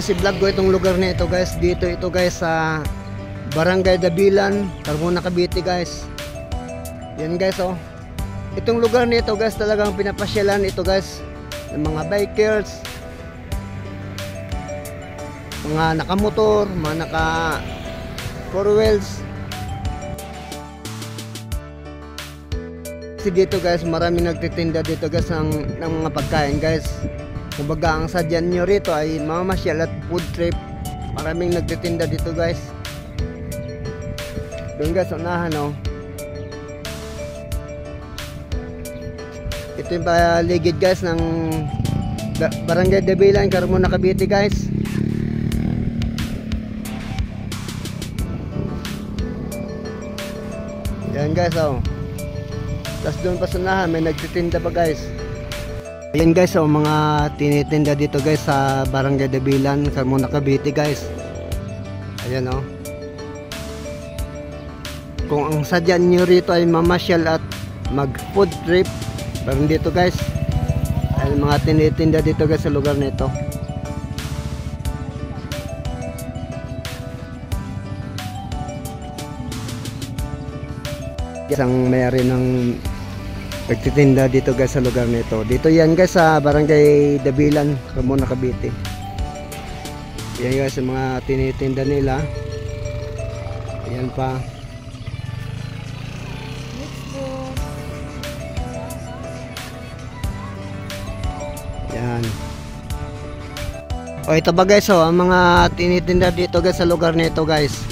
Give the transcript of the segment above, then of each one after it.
guys, i-vlog ko itong lugar na ito guys. Dito ito guys sa Barangay Dabilan, Carmona, Cavite guys. Yan guys oh. Itong lugar na ito guys talagang pinapasyalan ito guys ng mga bikers, mga nakamotor, mga naka four wheels. Kasi dito guys marami nagtitinda dito guys ng mga pagkain guys. Kumbaga ang sadyan nyo rito ay mamasyal at food trip. Maraming nagtitinda dito guys. Doon guys unahan oh. Ito yung paligid guys ng Barangay Dabilan, Carmona, Cavite guys. Yan guys oh. Tapos doon pa sa unahan may nagtitinda pa guys. Ayan guys oh, mga tinitinda dito guys sa Barangay Dabilan, Carmona, Cavite guys. Ayan oh. Kung ang sadyan nyo rito ay mamasyal at mag food trip, parang dito guys ay mga tinitinda dito guys sa lugar nito. Isang mayari ng nagtitinda dito guys sa lugar nito. Dito yan guys sa Barangay Dabilan, Carmona, Cavite. Yan guys ang mga tinitinda nila. Ayan pa. Yan. O ito ba guys oh, ang mga tinitinda dito guys sa lugar nito guys.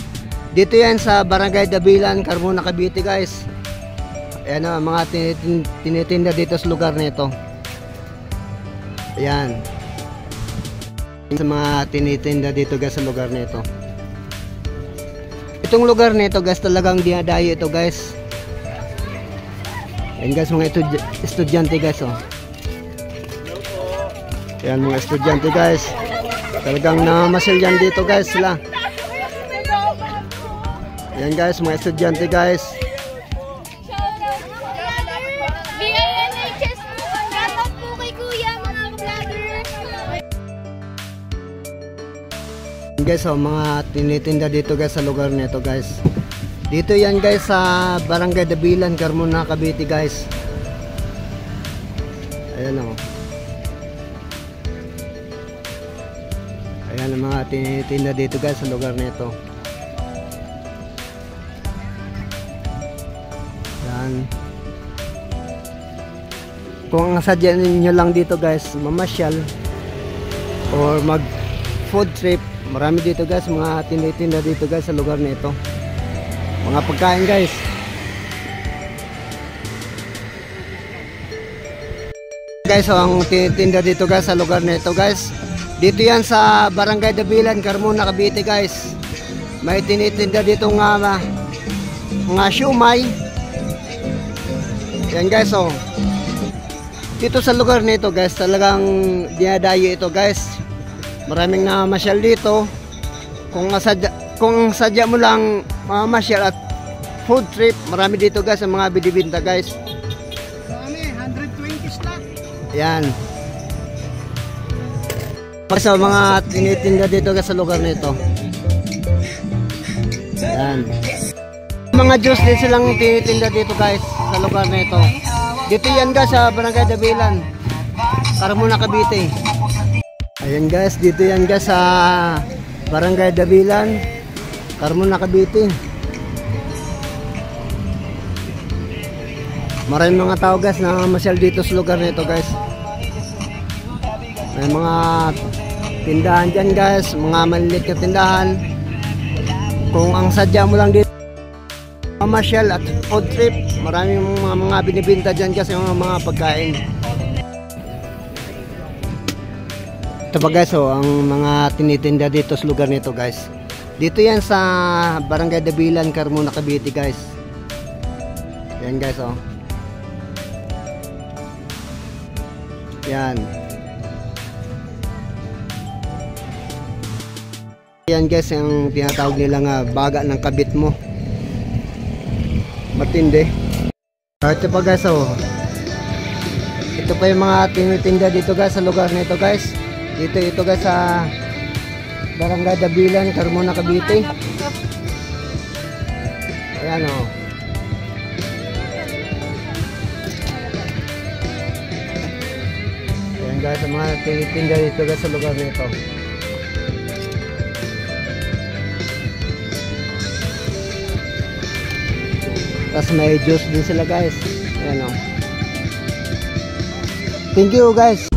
Dito yan sa Barangay Dabilan, Carmona, Cavite guys. Ayan o, mga tinitinda dito sa lugar nito. Ayan. Sa mga tinitinda dito guys sa lugar nito. Itong lugar nito guys talagang dinadayo ito guys. Ayan guys mga estudyante guys oh. Ayan mga estudyante guys. Talagang namasyal yan dito guys sila. Ayan guys mga estudyante guys. Guys oh, mga tinitinda dito guys sa lugar nito guys. Dito yan guys sa Barangay Dabilan, Carmona, Cavite guys. Ayan oh. Ayan ang mga tinitinda dito guys sa lugar nito. Ayan. Kung ang sadyan niyo lang dito guys mamasyal or mag food trip, marami dito guys mga tinitinda dito guys sa lugar nito. Mga pagkain guys. Guys so ang tinitinda dito guys sa lugar nito guys. Dito yan sa Barangay Dabilan, Carmona, Cavite guys. May tinitinda dito nga mga siumay. Yan guys oh. Dito sa lugar nito guys talagang dinadayo ito guys. Maraming namasyal dito. Kung sadya mo lang mamasyal at food trip, marami dito guys ang mga binibinta guys. Marami, 120 stock. Ayan. Sa mga tinitinda dito guys sa lugar nito. Ayan. Mga juice din silang tinitinda dito guys sa lugar nito. Dito yan guys sa Barangay Dabilan, Carmona, Cavite. Ayan guys, dito yan guys sa Barangay Dabilan, Carmona, Cavite. Maraming mga tao guys na masyal dito sa lugar nito guys. May mga tindahan dyan guys, mga maliliit na tindahan. Kung ang sadya mo lang dito mamasyal at food trip, maraming mga binibinta dyan guys yung mga pagkain. Ito pa guys oh, ang mga tinitinda dito sa lugar nito guys. Dito yan sa Barangay Dabilan, Carmona, Cavite guys. Yan guys oh. Yan. Yan guys yung tinatawag nila nga baga ng kabit mo. Matindi. Ito pa guys oh. Ito pa yung mga tinitinda dito guys sa lugar nito guys. Ito guys sa Barangay Dabilan, Carmona, Cavite. Ayan o. Ayan guys, sa mga tinitinda dito guys sa lugar nito. Tapos may juice din sila guys. Ayan o. Thank you guys.